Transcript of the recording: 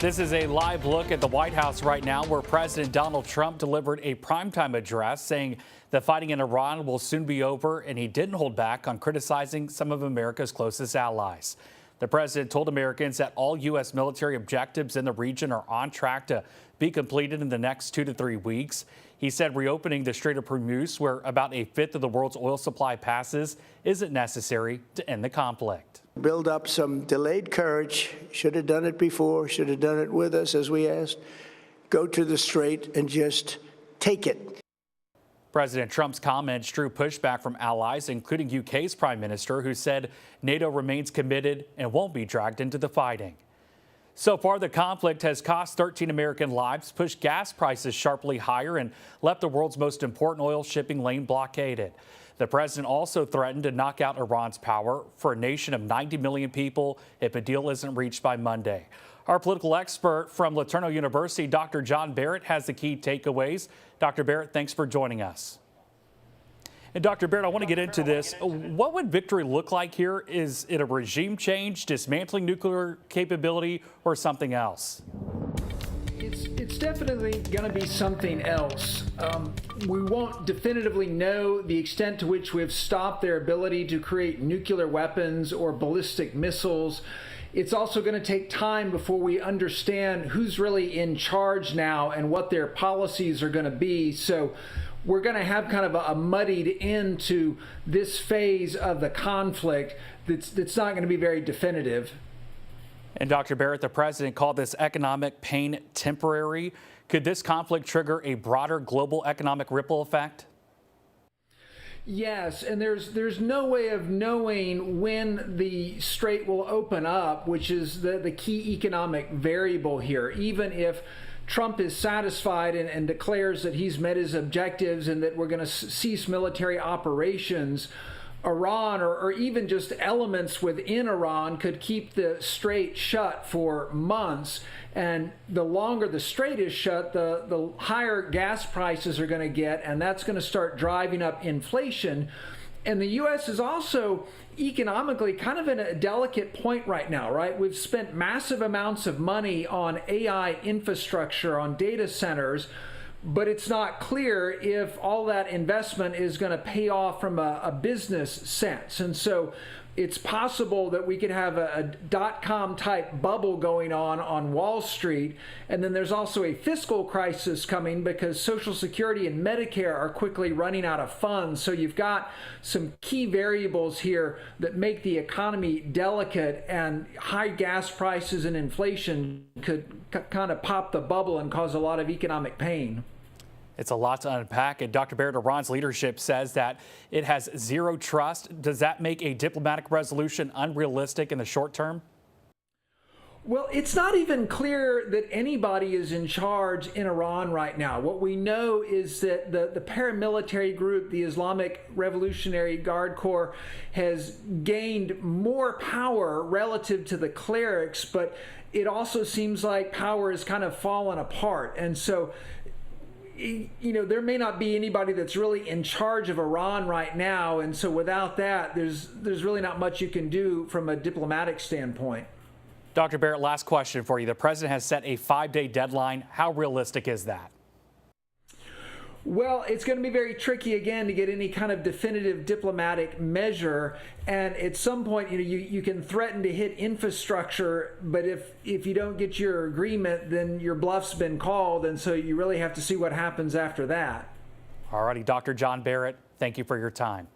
This is a live look at the White House right now, where President Donald Trump delivered a primetime address saying the fighting in Iran will soon be over, and he didn't hold back on criticizing some of America's closest allies. The president told Americans that all U.S. military objectives in the region are on track to be completed in the next 2 to 3 weeks. He said reopening the Strait of Hormuz, where about a fifth of the world's oil supply passes, isn't necessary to end the conflict. Build up some delayed courage. Should have done it before, should have done it with us, as we asked. Go to the strait and just take it. President Trump's comments drew pushback from allies, including UK's prime minister, who said NATO remains committed and won't be dragged into the fighting. So far, the conflict has cost 13 American lives, pushed gas prices sharply higher, and left the world's most important oil shipping lane blockaded. The president also threatened to knock out Iran's power for a nation of 90 million people if a deal isn't reached by Monday. Our political expert from LeTourneau University, Dr. John Barrett, has the key takeaways. Dr. Barrett, thanks for joining us. And Dr. Barrett, I want to get into this. What would victory look like here? Is it a regime change, dismantling nuclear capability, or something else? It's definitely going to be something else. We won't definitively know the extent to which we've stopped their ability to create nuclear weapons or ballistic missiles. It's also going to take time before we understand who's really in charge now and what their policies are going to be. So we're going to have kind of a muddied end to this phase of the conflict that's not going to be very definitive. And Dr. Barrett, the president called this economic pain temporary. Could this conflict trigger a broader global economic ripple effect? Yes, and there's no way of knowing when the strait will open up, which is the key economic variable here. Even if Trump is satisfied and declares that he's met his objectives and that we're going to cease military operations, Iran or even just elements within Iran could keep the strait shut for months. And the longer the strait is shut, the higher gas prices are going to get, and that's going to start driving up inflation. And the U.S. is also economically kind of in a delicate point right now, right? We've spent massive amounts of money on AI infrastructure, on data centers, but it's not clear if all that investment is going to pay off from a business sense. And so it's possible that we could have a dot-com type bubble going on Wall Street. And then there's also a fiscal crisis coming because Social Security and Medicare are quickly running out of funds. So you've got some key variables here that make the economy delicate, and high gas prices and inflation could kind of pop the bubble and cause a lot of economic pain. It's a lot to unpack, and Dr. Barrett, Iran's leadership says that it has zero trust. Does that make a diplomatic resolution unrealistic in the short term? Well, it's not even clear that anybody is in charge in Iran right now. What we know is that the paramilitary group, the Islamic Revolutionary Guard Corps, has gained more power relative to the clerics, but it also seems like power has kind of fallen apart. And so, you know, there may not be anybody that's really in charge of Iran right now, and so without that, there's really not much you can do from a diplomatic standpoint. Dr. Barrett, last question for you. The president has set a 5-day deadline. How realistic is that? Well, it's going to be very tricky again to get any kind of definitive diplomatic measure. And at some point, you can threaten to hit infrastructure, but if you don't get your agreement, then your bluff's been called. And so you really have to see what happens after that. All righty, Dr. John Barrett, thank you for your time.